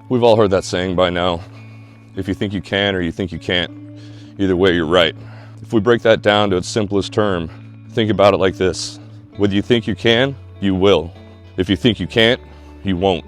We've all heard that saying by now. If you think you can or you think you can't, either way you're right. If we break that down to its simplest term, think about it like this. Whether you think you can, you will. If you think you can't, you won't.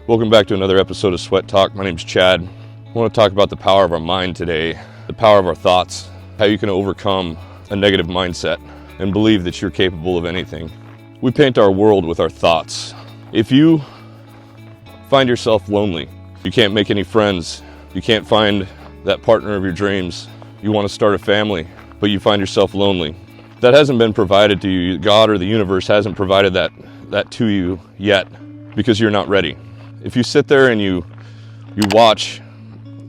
Welcome back to another episode of Sweat Talk. My name's Chad. I want to talk about the power of our mind today, the power of our thoughts, how you can overcome a negative mindset and believe that you're capable of anything. We paint our world with our thoughts. If you find yourself lonely, you can't make any friends, you can't find that partner of your dreams, you want to start a family, but you find yourself lonely, that hasn't been provided to you. God or the universe hasn't provided that to you yet because you're not ready. If you sit there and you watch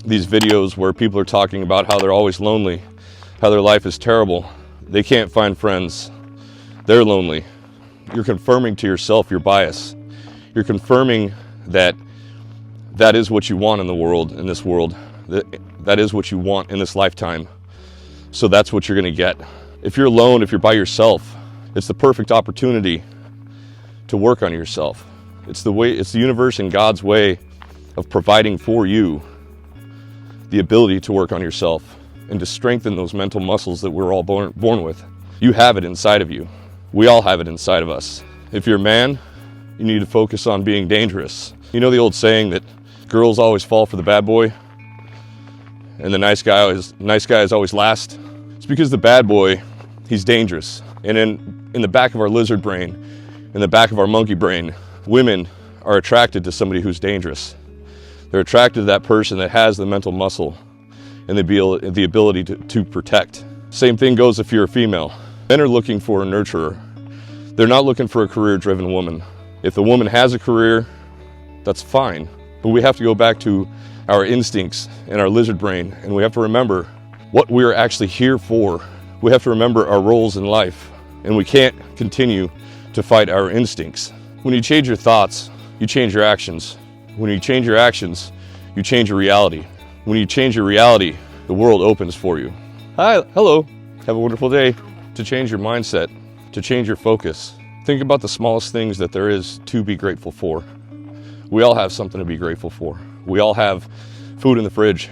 these videos where people are talking about how they're always lonely, how their life is terrible, they can't find friends, they're lonely, you're confirming to yourself your bias. You're confirming that is what you want in the world, in this world. That is what you want in this lifetime. So that's what you're going to get. If you're alone, if you're by yourself, it's the perfect opportunity to work on yourself. It's the universe and God's way of providing for you the ability to work on yourself and to strengthen those mental muscles that we're all born with. You have it inside of you. We all have it inside of us. If you're a man, you need to focus on being dangerous. You know the old saying that girls always fall for the bad boy and the nice guy is always last? It's because the bad boy, he's dangerous. And in the back of our lizard brain, in the back of our monkey brain, women are attracted to somebody who's dangerous. They're attracted to that person that has the mental muscle and the ability to protect. Same thing goes if you're a female. Men are looking for a nurturer. They're not looking for a career-driven woman. If the woman has a career, that's fine. But we have to go back to our instincts and our lizard brain, and we have to remember what we're actually here for. We have to remember our roles in life, and we can't continue to fight our instincts. When you change your thoughts, you change your actions. When you change your actions, you change your reality. When you change your reality, the world opens for you. Hi, hello, have a wonderful day. To change your mindset, to change your focus, think about the smallest things that there is to be grateful for. We all have something to be grateful for. We all have food in the fridge.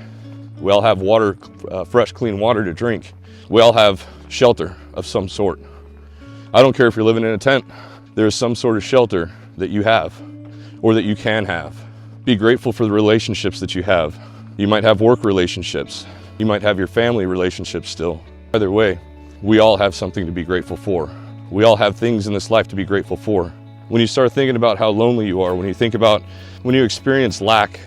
We all have water, fresh, clean water to drink. We all have shelter of some sort. I don't care if you're living in a tent, there is some sort of shelter that you have or that you can have. Be grateful for the relationships that you have. You might have work relationships. You might have your family relationships still. Either way, we all have something to be grateful for. We all have things in this life to be grateful for. When you start thinking about how lonely you are, when you experience lack,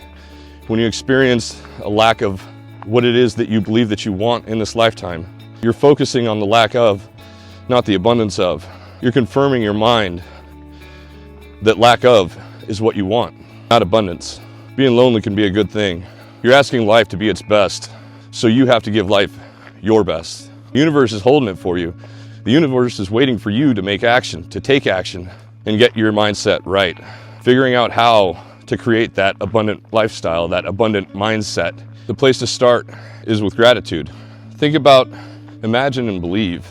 when you experience a lack of what it is that you believe that you want in this lifetime, you're focusing on the lack of, not the abundance of. You're confirming your mind that lack of is what you want, not abundance. Being lonely can be a good thing. You're asking life to be its best, so you have to give life your best. The universe is holding it for you. The universe is waiting for you to make action, to take action, and get your mindset right. Figuring out how to create that abundant lifestyle, that abundant mindset. The place to start is with gratitude. Think about, imagine and believe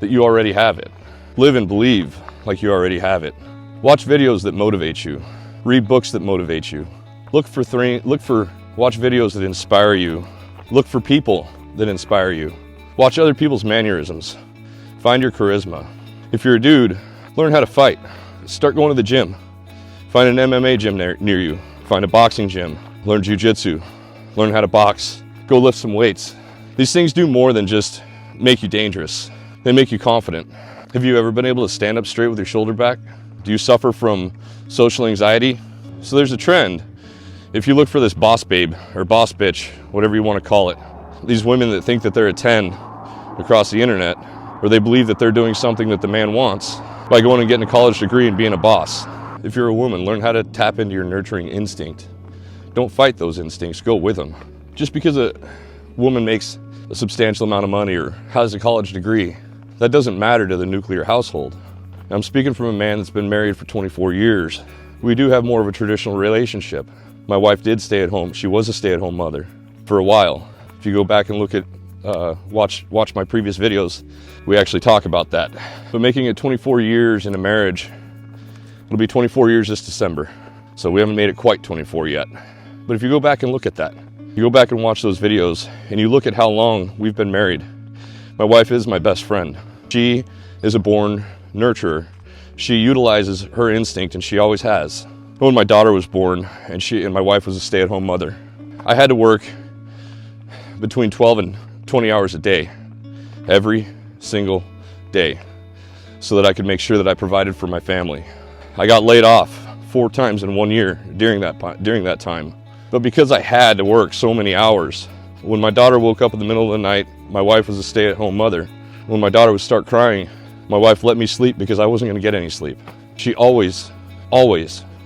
that you already have it. Live and believe like you already have it. Watch videos that motivate you. Read books that motivate you. Watch videos that inspire you. Look for people that inspire you. Watch other people's mannerisms. Find your charisma. If you're a dude, learn how to fight. Start going to the gym. Find an MMA gym near you. Find a boxing gym. Learn jiu-jitsu. Learn how to box. Go lift some weights. These things do more than just make you dangerous. They make you confident. Have you ever been able to stand up straight with your shoulder back? Do you suffer from social anxiety? So there's a trend. If you look for this boss babe or boss bitch, whatever you want to call it, these women that think that they're a 10 across the internet, or they believe that they're doing something that the man wants by going and getting a college degree and being a boss. If you're a woman, learn how to tap into your nurturing instinct. Don't fight those instincts, go with them. Just because a woman makes a substantial amount of money or has a college degree, that doesn't matter to the nuclear household. I'm speaking from a man that's been married for 24 years. We do have more of a traditional relationship. My wife did stay at home. She was a stay-at-home mother for a while. If you go back and look at, watch my previous videos, we actually talk about that. But making it 24 years in a marriage, it'll be 24 years this December. So we haven't made it quite 24 yet. But if you go back and look at that, you go back and watch those videos and you look at how long we've been married. My wife is my best friend. She is a born nurturer. She utilizes her instinct, and she always has. When my daughter was born, and my wife was a stay-at-home mother, I had to work between 12 and 20 hours a day, every single day, so that I could make sure that I provided for my family. I got laid off 4 times in 1 year during that time. But because I had to work so many hours, when my daughter woke up in the middle of the night, my wife was a stay-at-home mother. When my daughter would start crying, my wife let me sleep because I wasn't going to get any sleep. She always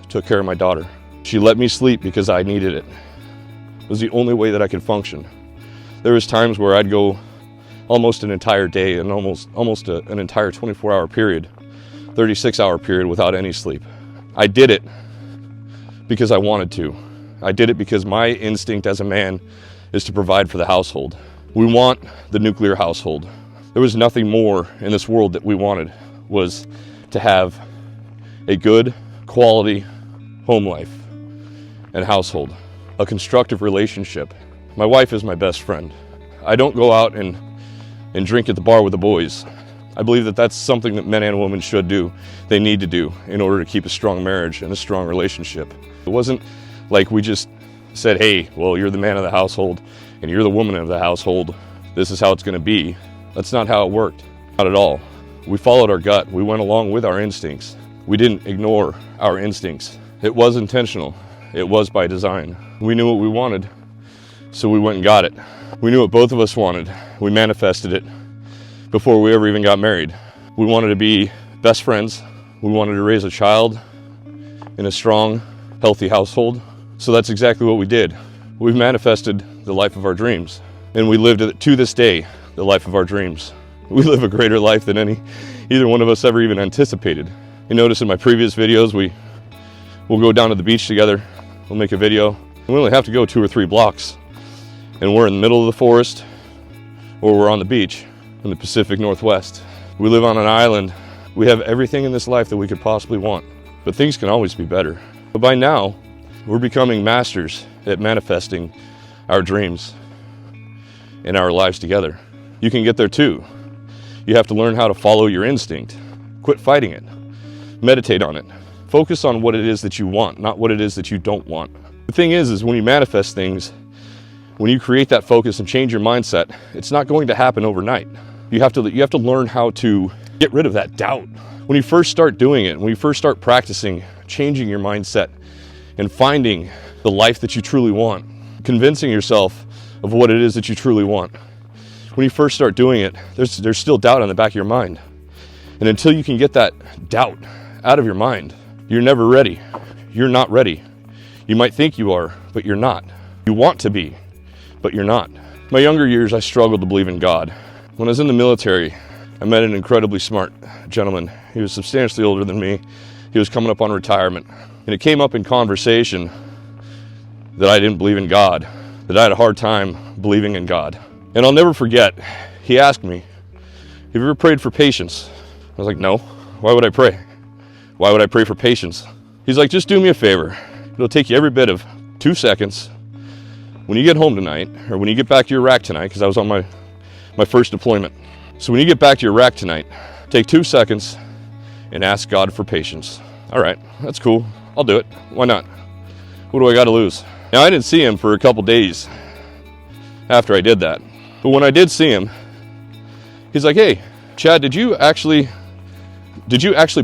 took care of my daughter. She let me sleep because I needed it. It was the only way that I could function. There was times where I'd go almost an entire day and almost an entire 24-hour period, 36-hour period without any sleep. I did it because I wanted to. I did it because my instinct as a man is to provide for the household. We want the nuclear household. There was nothing more in this world that we wanted, was to have a good quality home life and household, a constructive relationship. My wife is my best friend. I don't go out and drink at the bar with the boys. I believe that that's something that men and women should do. They need to do in order to keep a strong marriage and a strong relationship. It wasn't like we just said, hey, well, you're the man of the household and you're the woman of the household. This is how it's going to be. That's not how it worked. Not at all. We followed our gut. We went along with our instincts. We didn't ignore our instincts. It was intentional. It was by design. We knew what we wanted, so we went and got it. We knew what both of us wanted. We manifested it before we ever even got married. We wanted to be best friends. We wanted to raise a child in a strong, healthy household. So that's exactly what we did. We've manifested the life of our dreams, and we lived it to this day, the life of our dreams. We live a greater life than either one of us ever even anticipated. You notice in my previous videos, we'll go down to the beach together, we'll make a video, and we only have to go 2 or 3 blocks, and we're in the middle of the forest, or we're on the beach in the Pacific Northwest. We live on an island. We have everything in this life that we could possibly want, but things can always be better. But by now, we're becoming masters at manifesting our dreams in our lives together. You can get there too. You have to learn how to follow your instinct. Quit fighting it. Meditate on it. Focus on what it is that you want, not what it is that you don't want. The thing is when you manifest things, when you create that focus and change your mindset, it's not going to happen overnight. You have to learn how to get rid of that doubt. When you first start doing it, when you first start practicing changing your mindset and finding the life that you truly want, convincing yourself of what it is that you truly want. When you first start doing it, there's still doubt on the back of your mind. And until you can get that doubt out of your mind, you're never ready. You're not ready. You might think you are, but you're not. You want to be, but you're not. My younger years, I struggled to believe in God. When I was in the military, I met an incredibly smart gentleman. He was substantially older than me. He was coming up on retirement. And it came up in conversation that I didn't believe in God, that I had a hard time believing in God. And I'll never forget, he asked me, have you ever prayed for patience? I was like, no. Why would I pray? Why would I pray for patience? He's like, just do me a favor. It'll take you every bit of 2 seconds. When you get home tonight, or when you get back to your rack tonight, because I was on my first deployment. So when you get back to your rack tonight, take 2 seconds and ask God for patience. All right, that's cool. I'll do it. Why not? What do I got to lose? Now, I didn't see him for a couple days after I did that. But when I did see him, he's like, hey, Chad, did you actually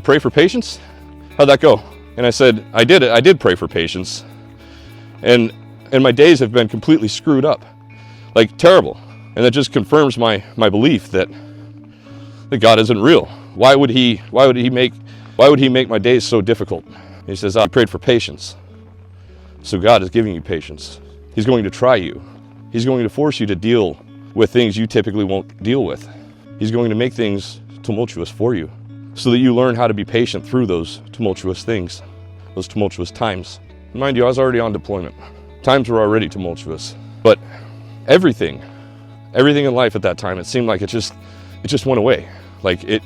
pray for patience? How'd that go? And I said, I did it. I did pray for patience. And my days have been completely screwed up. Like, terrible. And that just confirms my belief that God isn't real. Why would he make my days so difficult? He says, I prayed for patience. So God is giving you patience. He's going to try you. He's going to force you to deal with things you typically won't deal with. He's going to make things tumultuous for you so that you learn how to be patient through those tumultuous things, those tumultuous times. Mind you, I was already on deployment. Times were already tumultuous. But everything in life at that time, it seemed like it just went away. Like it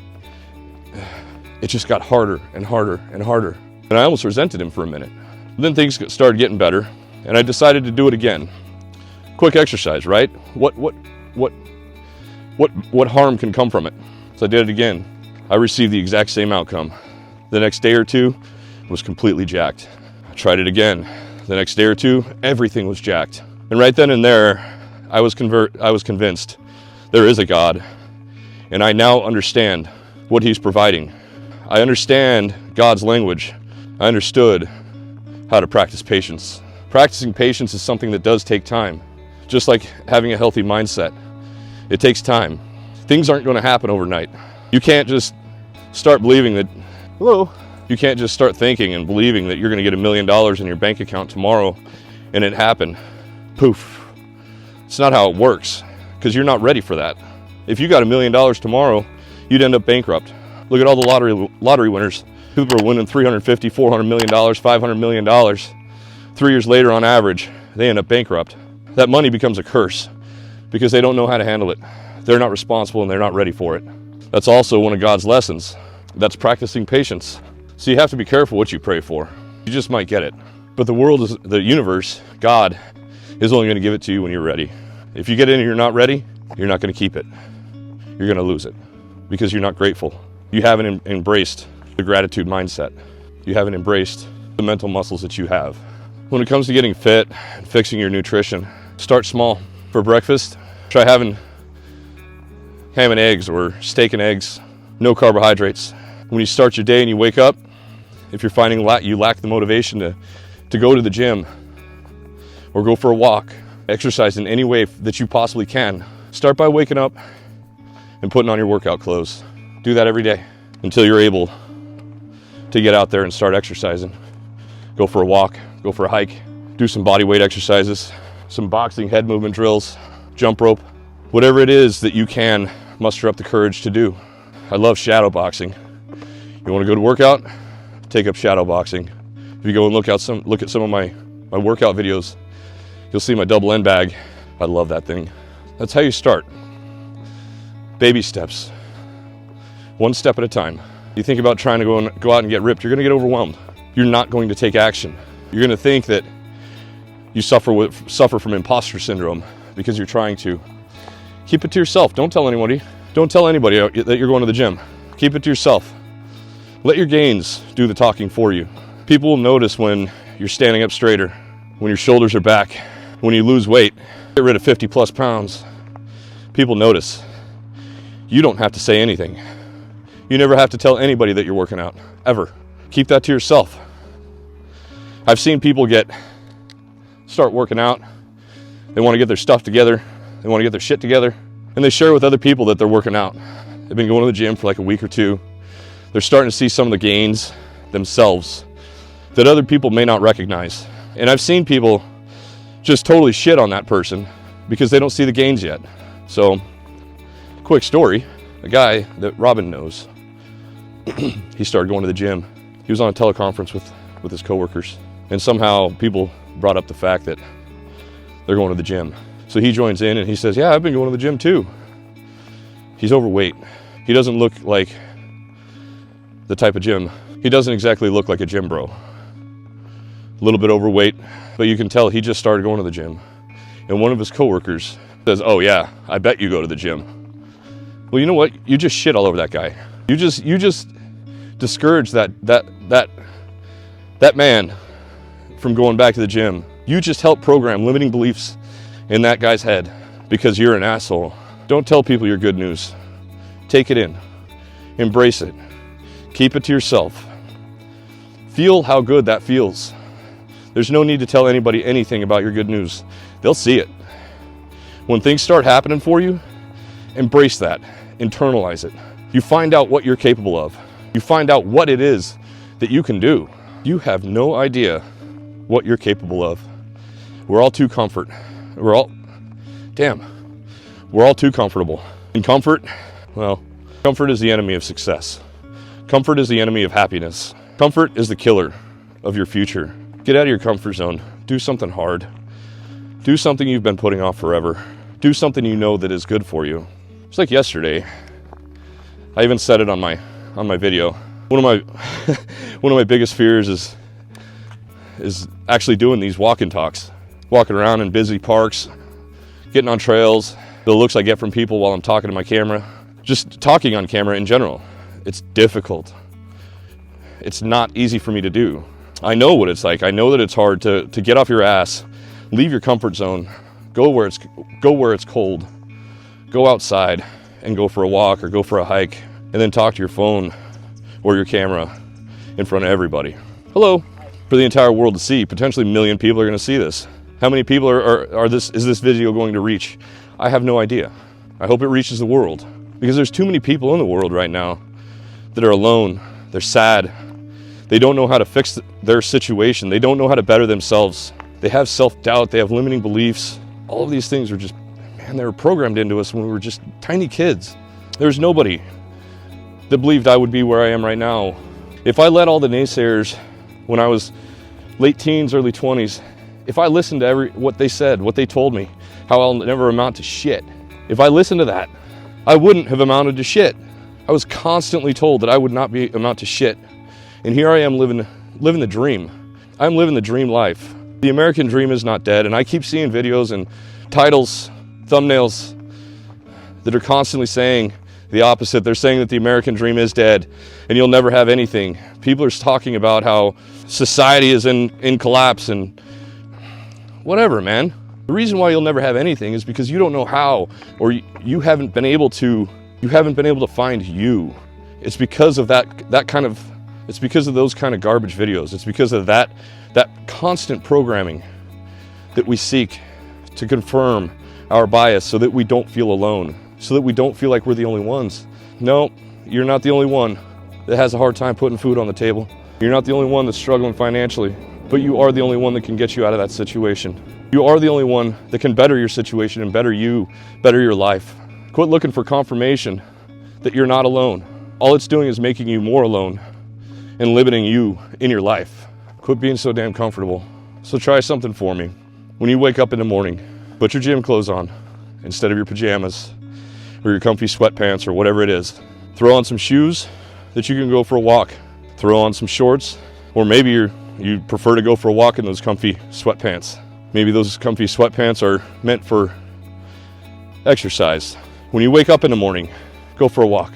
just got harder and harder and harder. And I almost resented him for a minute. But then things started getting better. and I decided to do it again. Quick exercise, right? What harm can come from it? So I did it again. I received the exact same outcome. The next day or two was completely jacked. I tried it again. The next day or two, everything was jacked. And right then and there, I was convinced there is a God, and I now understand what He's providing. I understand God's language. I understood how to practice patience. Practicing patience is something that does take time, just like having a healthy mindset. It takes time. Things aren't going to happen overnight. You can't just start believing that, you can't just start thinking and believing that you're going to get $1 million in your bank account tomorrow and it happened. Poof. It's not how it works, because you're not ready for that. If you got $1 million tomorrow, you'd end up bankrupt. Look at all the lottery winners. People are winning $350, $400 million, $500 million. 3 years later, on average, they end up bankrupt. That money becomes a curse because they don't know how to handle it. They're not responsible and they're not ready for it. That's also one of God's lessons. That's practicing patience. So you have to be careful what you pray for. You just might get it. But the universe, God, is only going to give it to you when you're ready. If you get in and you're not ready, you're not going to keep it. You're going to lose it because you're not grateful. You haven't embraced the gratitude mindset. You haven't embraced the mental muscles that you have. When it comes to getting fit and fixing your nutrition, start small. For breakfast, try having ham and eggs or steak and eggs, no carbohydrates. When you start your day and you wake up, if you're finding you lack the motivation to go to the gym or go for a walk, exercise in any way that you possibly can, start by waking up and putting on your workout clothes. Do that every day until you're able to get out there and start exercising. Go for a walk, go for a hike, do some body weight exercises, some boxing head movement drills, jump rope, whatever it is that you can muster up the courage to do. I love shadow boxing. You want to go to workout? Take up shadow boxing. If you go and look at some of my workout videos, you'll see my double end bag. I love that thing. That's how you start. Baby steps. One step at a time. You think about trying to go out and get ripped, you're going to get overwhelmed. You're not going to take action. You're going to think that you suffer from imposter syndrome because you're trying to. Keep it to yourself. Don't tell anybody. Don't tell anybody that you're going to the gym. Keep it to yourself. Let your gains do the talking for you. People will notice when you're standing up straighter, when your shoulders are back, when you lose weight, get rid of 50 plus pounds. People notice. You don't have to say anything. You never have to tell anybody that you're working out, ever. Keep that to yourself. I've seen people start working out. They want to get their stuff together. They want to get their shit together. And they share with other people that they're working out. They've been going to the gym for like a week or two. They're starting to see some of the gains themselves that other people may not recognize. And I've seen people just totally shit on that person because they don't see the gains yet. So, quick story, a guy that Robin knows, he started going to the gym. He was on a teleconference with his coworkers, and somehow people brought up the fact that they're going to the gym. So he joins in and he says, yeah, I've been going to the gym too. He's overweight. He doesn't look like the type of gym. He doesn't exactly look like a gym bro. A little bit overweight, but you can tell he just started going to the gym. And one of his coworkers says, oh yeah, I bet you go to the gym. Well, you know what? You just shit all over that guy. You just discourage that man from going back to the gym. You just help program limiting beliefs in that guy's head because you're an asshole. Don't tell people your good news. Take it in. Embrace it. Keep it to yourself. Feel how good that feels. There's no need to tell anybody anything about your good news. They'll see it. When things start happening for you, embrace that. Internalize it. You find out what you're capable of. You find out what it is that you can do. You have no idea what you're capable of. We're all too We're all too comfortable. And comfort is the enemy of success. Comfort is the enemy of happiness. Comfort is the killer of your future. Get out of your comfort zone. Do something hard. Do something you've been putting off forever. Do something you know that is good for you. It's like yesterday. I even said it on my video. One of my biggest fears is is actually doing these walk and talks, walking around in busy parks, getting on trails, the looks I get from people while I'm talking to my camera, just talking on camera in general. It's difficult. It's not easy for me to do. I know what it's like. I know that it's hard to get off your ass, leave your comfort zone, go where it's cold, go outside and go for a walk or go for a hike, and then talk to your phone or your camera in front of everybody. Hello, for the entire world to see. Potentially 1 million people are going to see this. How many people is this video going to reach? I have no idea. I hope it reaches the world, because there's too many people in the world right now that are alone. They're sad. They don't know how to fix their situation. They don't know how to better themselves. They have self-doubt. They have limiting beliefs. All of these things are just, man, they were programmed into us when we were just tiny kids. There's nobody that believed I would be where I am right now. If I let all the naysayers when I was late teens, early 20s, if I listened to what they said, what they told me, how I'll never amount to shit, if I listened to that, I wouldn't have amounted to shit. I was constantly told that I would not amount to shit. And here I am living the dream. I'm living the dream life. The American dream is not dead. And I keep seeing videos and titles, thumbnails that are constantly saying the opposite. They're saying that the American dream is dead and you'll never have anything. People are talking about how society is in collapse and whatever, man. The reason why you'll never have anything is because you don't know how, or you haven't been able to find you. It's because of it's because of those kind of garbage videos. It's because of that constant programming that we seek to confirm our bias so that we don't feel alone, so that we don't feel like we're the only ones. No, you're not the only one that has a hard time putting food on the table. You're not the only one that's struggling financially, but you are the only one that can get you out of that situation. You are the only one that can better your situation and better your life. Quit looking for confirmation that you're not alone. All it's doing is making you more alone and limiting you in your life. Quit being so damn comfortable. So try something for me. When you wake up in the morning, put your gym clothes on instead of your pajamas or your comfy sweatpants or whatever it is. Throw on some shoes that you can go for a walk. Throw on some shorts, or maybe you prefer to go for a walk in those comfy sweatpants. Maybe those comfy sweatpants are meant for exercise. When you wake up in the morning, go for a walk.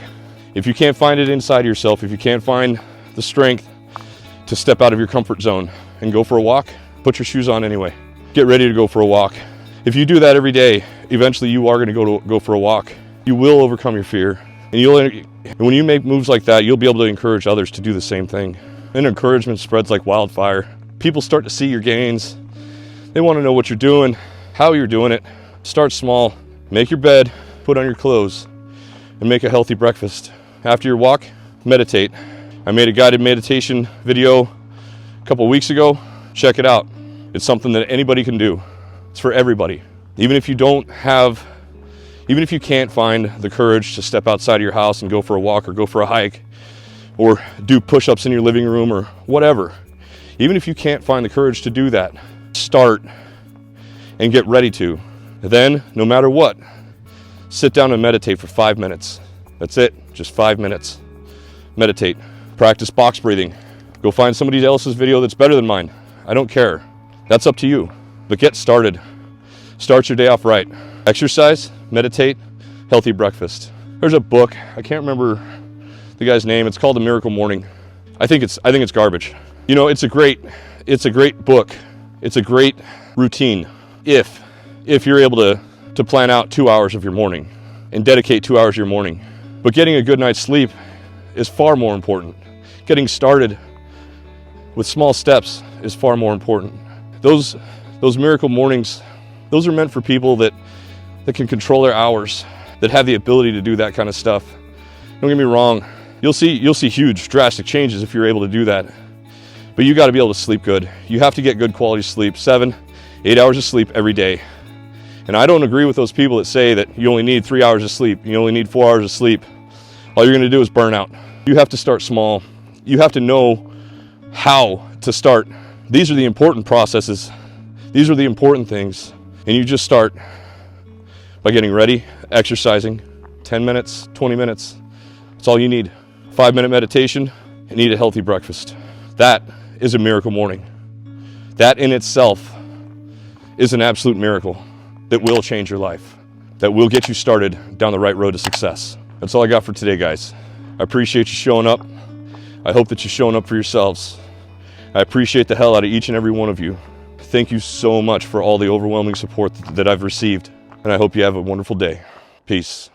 If you can't find it inside yourself, if you can't find the strength to step out of your comfort zone and go for a walk, put your shoes on anyway. Get ready to go for a walk. If you do that every day, eventually you are going to go for a walk. You will overcome your fear. And when you make moves like that, you'll be able to encourage others to do the same thing. And encouragement spreads like wildfire. People start to see your gains. They want to know what you're doing, how you're doing it. Start small. Make your bed, put on your clothes, and make a healthy breakfast. After your walk, meditate. I made a guided meditation video a couple weeks ago. Check it out. It's something that anybody can do. It's for everybody. Even if you can't find the courage to step outside of your house and go for a walk or go for a hike or do push-ups in your living room or whatever, even if you can't find the courage to do that, start and get ready to. Then, no matter what, sit down and meditate for 5 minutes. That's it, just 5 minutes. Meditate. Practice box breathing. Go find somebody else's video that's better than mine. I don't care. That's up to you. But get started. Start your day off right. Exercise, meditate, healthy breakfast. There's a book, I can't remember the guy's name. It's called The Miracle Morning. I think it's garbage. You know, it's a great book. It's a great routine if you're able to plan out 2 hours of your morning and dedicate 2 hours of your morning. But getting a good night's sleep is far more important. Getting started with small steps is far more important. Those miracle mornings, those are meant for people that can control their hours, that have the ability to do that kind of stuff. Don't get me wrong, you'll see huge, drastic changes if you're able to do that. But you got to be able to sleep good. You have to get good quality sleep, 7-8 hours of sleep every day. And I don't agree with those people that say that you only need 3 hours of sleep, you only need 4 hours of sleep. All you're going to do is burn out. You have to start small. You have to know how to start. These are the important processes. These are the important things. And you just start by getting ready, exercising, 10 minutes, 20 minutes. That's all you need. 5-minute meditation and eat a healthy breakfast. That is a miracle morning. That in itself is an absolute miracle that will change your life, that will get you started down the right road to success. That's all I got for today, guys. I appreciate you showing up. I hope that you're showing up for yourselves. I appreciate the hell out of each and every one of you. Thank you so much for all the overwhelming support that I've received, and I hope you have a wonderful day. Peace.